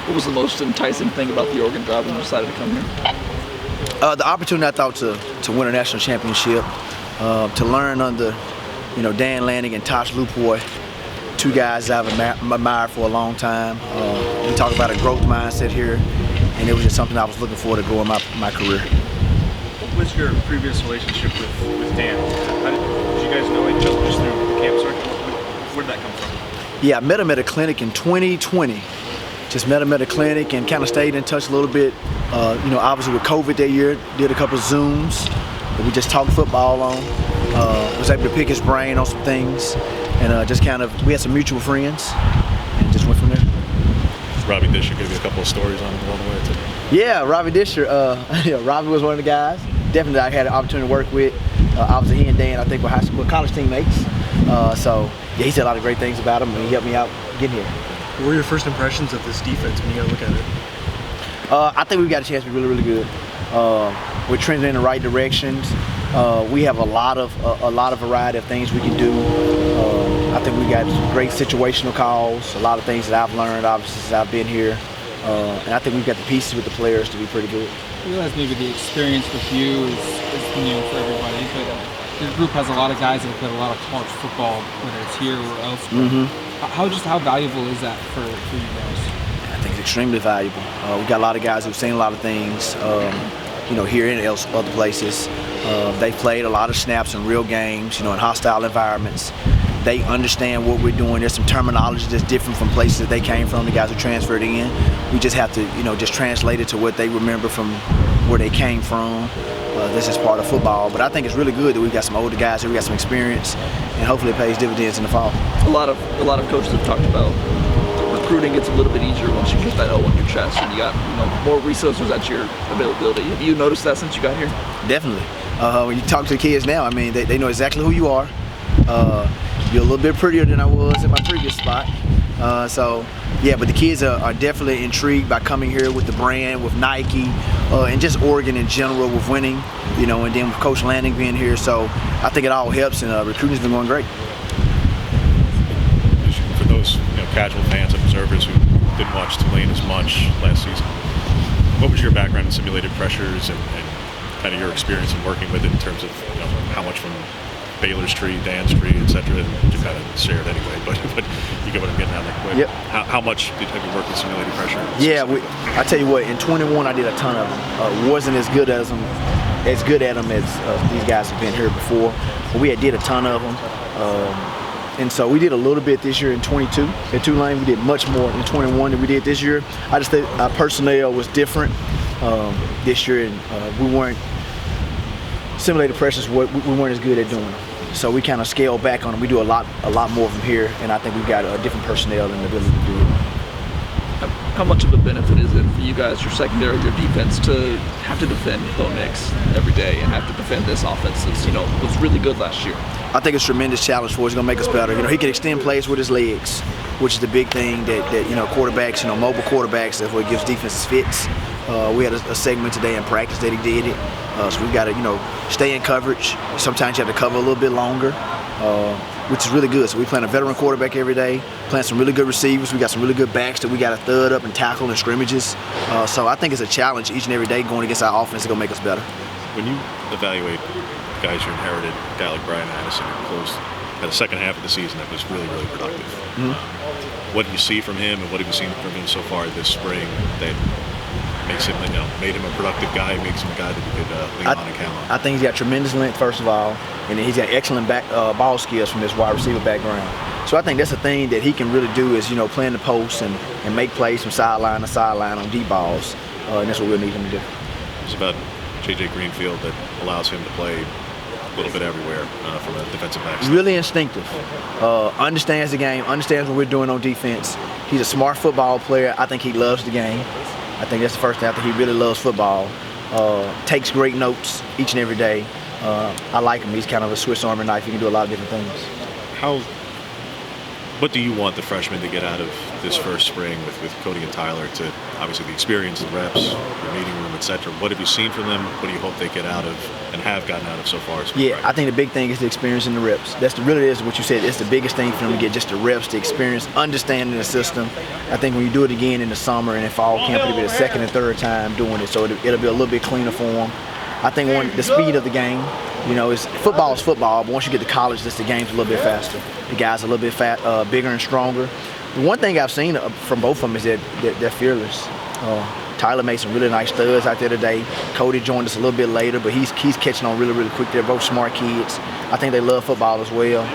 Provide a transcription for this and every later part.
What was the most enticing thing about the Oregon job when you decided to come here? The opportunity, I thought, to win a national championship, to learn under, Dan Lanning and Tosh Lupoy, two guys I've admired for a long time. We talk about a growth mindset here, and it was just something I was looking for to grow in my career. What was your previous relationship with Dan? Did you guys know each other just through the camp circuit? Where did that come from? Yeah, I met him at a clinic in 2020. Just met him at a clinic and kind of stayed in touch a little bit. Obviously with COVID that year, did a couple of Zooms that we just talked football on. Was able to pick his brain on some things, and we had some mutual friends, and just went from there. Robbie Disher gave you a couple of stories on him along the way too. Yeah, Robbie Disher. Robbie was one of the guys. Definitely, I had an opportunity to work with. Obviously, he and Dan, I think, were college teammates. He said a lot of great things about him, and he helped me out getting here. What were your first impressions of this defense when you got to look at it? I think we've got a chance to be really, really good. We're trending in the right directions. We have a lot of variety of things we can do. I think we got great situational calls. A lot of things that I've learned, obviously, since I've been here. And I think we've got the pieces with the players to be pretty good. I realize maybe the experience with you is new for everybody, but your group has a lot of guys that have played a lot of college football, whether it's here or elsewhere. Mm-hmm. How valuable is that for you guys? I think it's extremely valuable. We've got a lot of guys who've seen a lot of things, here and other places. They've played a lot of snaps in real games, in hostile environments. They understand what we're doing. There's some terminology that's different from places that they came from, the guys who transferred in. We just have to, just translate it to what they remember from where they came from. This is part of football, but I think it's really good that we've got some older guys here, we got some experience, and hopefully it pays dividends in the fall. A lot of coaches have talked about recruiting gets a little bit easier once you get that O on your chest and you got more resources at your availability. Have you noticed that since you got here? Definitely. When you talk to the kids now, they know exactly who you are. You're a little bit prettier than I was at my previous spot. But the kids are definitely intrigued by coming here with the brand, with Nike, and just Oregon in general with winning, and then with Coach Lanning being here. So I think it all helps, and recruiting's been going great. For those casual fans and observers who didn't watch Tulane as much last season, what was your background in simulated pressures and kind of your experience in working with it in terms of how much from Baylor's tree, Dan's tree, etc. You kind of shared anyway, but you get what I'm getting at. Like, yep. How much have you worked with simulated pressure? Yeah, I tell you what, in 21 I did a ton of them. Wasn't as good at them as these guys have been here before. But we did a ton of them. And so we did a little bit this year in 22 at Tulane. We did much more in 21 than we did this year. I just think our personnel was different this year, and we weren't simulated pressures. We weren't as good at doing them. So we kind of scaled back on them. We do a lot more of them here, and I think we've got a different personnel and the ability to do it. How much of a benefit is it for you guys, your secondary, your defense, to have to defend Bo Nix every day and have to defend this offense that was really good last year? I think it's a tremendous challenge for us. It's going to make us better. He can extend plays with his legs, which is the big thing that quarterbacks, mobile quarterbacks, that's what gives defenses fits. We had a segment today in practice that he did it. So we've got to, stay in coverage. Sometimes you have to cover a little bit longer, which is really good. So we playing a veteran quarterback every day, playing some really good receivers. We got some really good backs that we got to thud up and tackle in scrimmages. So I think it's a challenge each and every day going against our offense to go make us better. When you evaluate guys you inherited, a guy like Brian Addison, who closed at the second half of the season that was really, really productive. Mm-hmm. What do you see from him, and what have you seen from him so far this spring that makes him, made him a productive guy, makes him a guy that you could lean on and count on? I think he's got tremendous length, first of all, and then he's got excellent ball skills from his wide receiver background. So I think that's the thing that he can really do is, play in the post and make plays from sideline to sideline on deep balls, and that's what we'll need him to do. It's about J.J. Greenfield that allows him to play a little bit everywhere from a defensive back. Really instinctive, understands the game, understands what we're doing on defense. He's a smart football player. I think he loves the game. I think that's the first thing. I think he really loves football. Takes great notes each and every day. I like him. He's kind of a Swiss Army knife. He can do a lot of different things. What do you want the freshmen to get out of this first spring with Cody and Tyler to obviously the experience, the reps, the meeting room, etc. What have you seen from them? What do you hope they get out of and have gotten out of so far? Yeah, I think the big thing is the experience and the reps. That's really is what you said. It's the biggest thing for them to get, just the reps, the experience, understanding the system. I think when you do it again in the summer and in fall camp, it'll be the second and third time doing it, so it'll be a little bit cleaner for them. I think the speed of the game, football is football, but once you get to college, the game's a little bit faster. The guys are a little bit bigger and stronger. The one thing I've seen from both of them is that they're fearless. Tyler made some really nice studs out there today. Cody joined us a little bit later, but he's catching on really, really quick. They're both smart kids. I think they love football as well.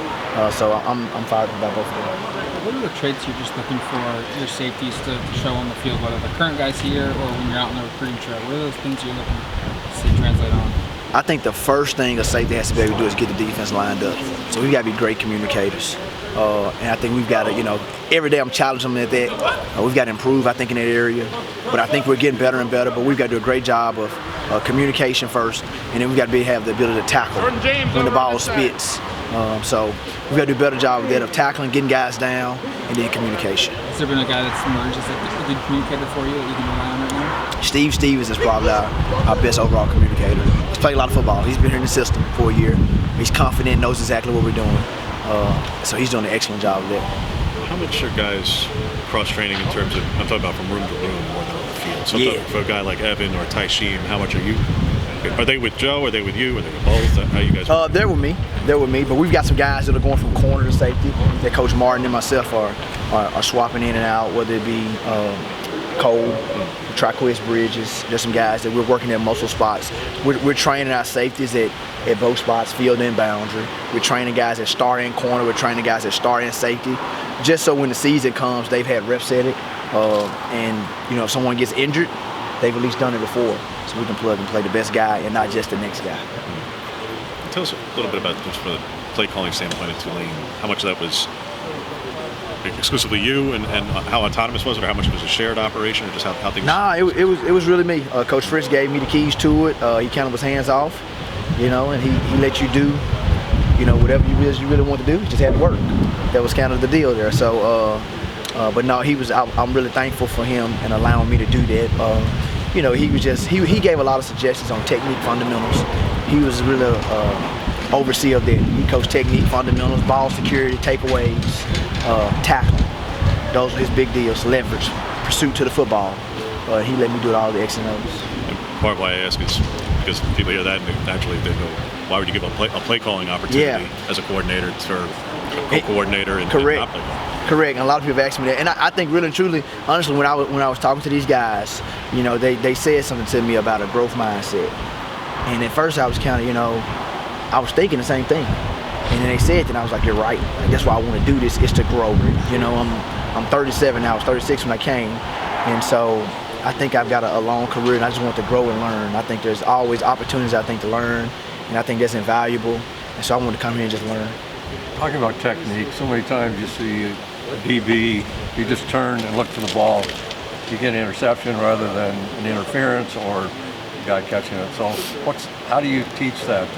So I'm fired about both of them. What are the traits you're just looking for your safeties to show on the field, whether the current guys here or when you're out on the recruiting trail? What are those things you're looking to see translate on? I think the first thing a safety has to be able to do is get the defense lined up. So we've got to be great communicators. And I think we've got to, every day I'm challenging them at that. We've got to improve, I think, in that area. But I think we're getting better and better. But we've got to do a great job of communication first. And then we've got to have the ability to tackle when the ball spits. So we've got to do a better job of that, of tackling, getting guys down, and then communication. Has there been a guy that's emerged as a good communicator for you that you can rely on right now? Steve Stevens is probably our best overall communicator. He's played a lot of football. He's been here in the system for a year. He's confident, knows exactly what we're doing. So he's doing an excellent job of that. How much are guys cross-training in terms of, I'm talking about from room to room more than on the field. So yeah. For a guy like Evan or Taisheem, how much are they with Joe? Are they with you? Are they with both? How you guys? They're with me. But we've got some guys that are going from corner to safety. That Coach Martin and myself are swapping in and out, whether it be Cole, Triquest Bridges. There's some guys that we're working at multiple spots. We're training our safeties at both spots, field and boundary. We're training guys that start in corner. We're training guys that start in safety, just so when the season comes, they've had reps at it. And if someone gets injured, they've at least done it before, so we can plug and play the best guy and not just the next guy. Tell us a little bit about, just from the play calling standpoint at Tulane, how much of that was exclusively you and how autonomous was it, or how much of it was a shared operation, or just how things? Nah, it was really me. Coach Fritz gave me the keys to it. He kind of was hands off, and he let you do, whatever you really want to do. You just had to work. That was kind of the deal there. So, but no, I'm really thankful for him and allowing me to do that. He gave a lot of suggestions on technique fundamentals. He was really overseer of that. He coached technique fundamentals, ball security, takeaways, tackling. Those were his big deals. Leverage, pursuit to the football. He let me do all the X and O's. And part why I ask is because people hear that and naturally they go, why would you give a play calling opportunity as a coordinator for a co-coordinator and correct. not play calling? Correct, and a lot of people have asked me that, and I think really and truly, honestly, when I was talking to these guys, they said something to me about a growth mindset, and at first I was kind of, I was thinking the same thing, and then they said that, and I was like, you're right. Like, that's why I want to do this, is to grow. I'm 37 now. I was 36 when I came, and so I think I've got a long career, and I just want to grow and learn. I think there's always opportunities, to learn, and I think that's invaluable, and so I want to come here and just learn. Talking about technique, so many times you see a DB, you just turn and look for the ball. You get an interception rather than an interference or a guy catching it. So how do you teach that?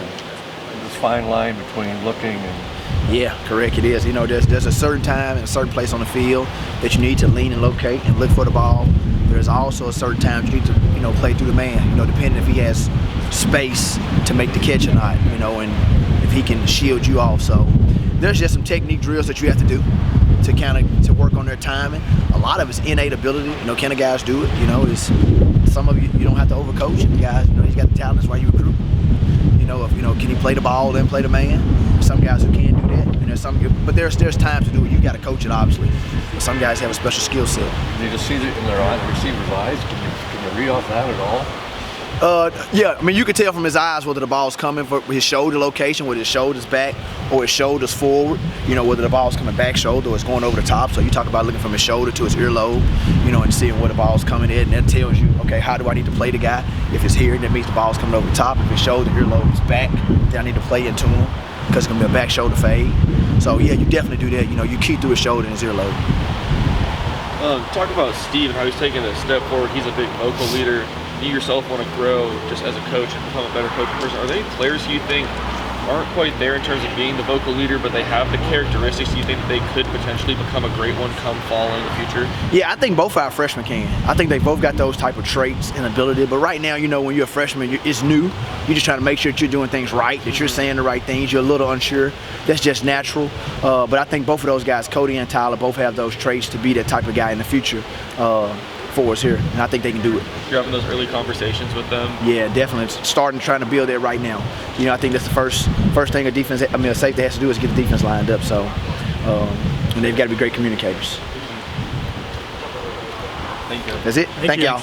This fine line between looking and... Yeah, correct, it is. There's a certain time and a certain place on the field that you need to lean and locate and look for the ball. There's also a certain time you need to, play through the man, depending if he has space to make the catch or not, and if he can shield you off. So there's just some technique drills that you have to do to work on their timing. A lot of it's innate ability. Can the guys do it? It's some of you don't have to overcoach the guys. He's got the talent. That's why you recruit. Can he play the ball then play the man? Some guys who can do that. But there's times to do it. You've got to coach it, obviously. But some guys have a special skill set. You just see it in their eyes, the receiver's eyes. Can you read off that at all? Yeah, you could tell from his eyes whether the ball's coming from his shoulder location, whether his shoulder's back or his shoulder's forward, whether the ball's coming back shoulder or it's going over the top. So you talk about looking from his shoulder to his earlobe, and seeing where the ball's coming in, and that tells you, okay, how do I need to play the guy? If it's here, that means the ball's coming over the top. If his shoulder, earlobe is back, then I need to play into him because it's going to be a back shoulder fade. So yeah, you definitely do that. You keep through his shoulder and his earlobe. Talk about Steve and how he's taking a step forward. He's a big vocal leader. You yourself want to grow just as a coach and become a better coach person. Are there any players you think aren't quite there in terms of being the vocal leader, but they have the characteristics? Do you think that they could potentially become a great one come fall in the future? Yeah, I think both our freshmen can. I think they both got those type of traits and ability. But right now, when you're a freshman, it's new. You're just trying to make sure that you're doing things right, that you're saying the right things. You're a little unsure. That's just natural. But I think both of those guys, Cody and Tyler, both have those traits to be that type of guy in the future for us here. And I think they can do it. You're having those early conversations with them? Yeah, definitely. It's starting trying to build that right now. I think that's the first thing a safety has to do is get the defense lined up. So, and they've got to be great communicators. Thank you. That's it. Thank y'all.